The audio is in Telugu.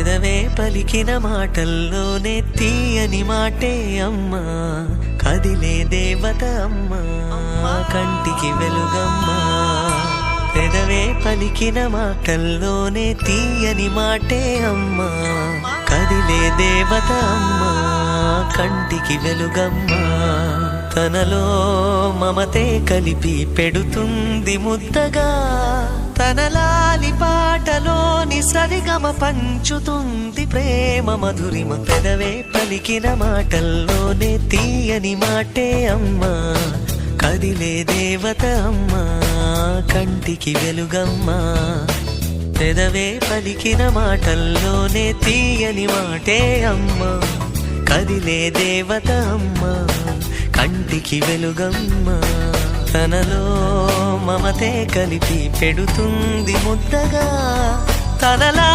పెదవే పలికిన మాటల్లోనే తీయని మాటే అమ్మా, కదిలే దేవత అమ్మా, కంటికి వెలుగమ్మా. పెదవే పలికిన మాటల్లోనే తీయని మాటే అమ్మా, కదిలే దేవత అమ్మా, కంటికి వెలుగమ్మా. తనలో మమతే కలిపి పెడుతుంది ముద్దగా, తనలాలి పాటలోని సరిగమ పంచుతుంది ప్రేమ మధురిమ. పెదవే పలికిన మాటల్లోనే తీయని మాటే అమ్మా, కదిలే దేవత అమ్మా, కంటికి వెలుగమ్మా. పెదవే పలికిన మాటల్లోనే తీయని మాటే అమ్మా, కదిలే దేవత అమ్మా, కంటికి వెలుగమ్మా. తనలో మమతే కలిపి పెడుతుంది ముద్దగా, తనలా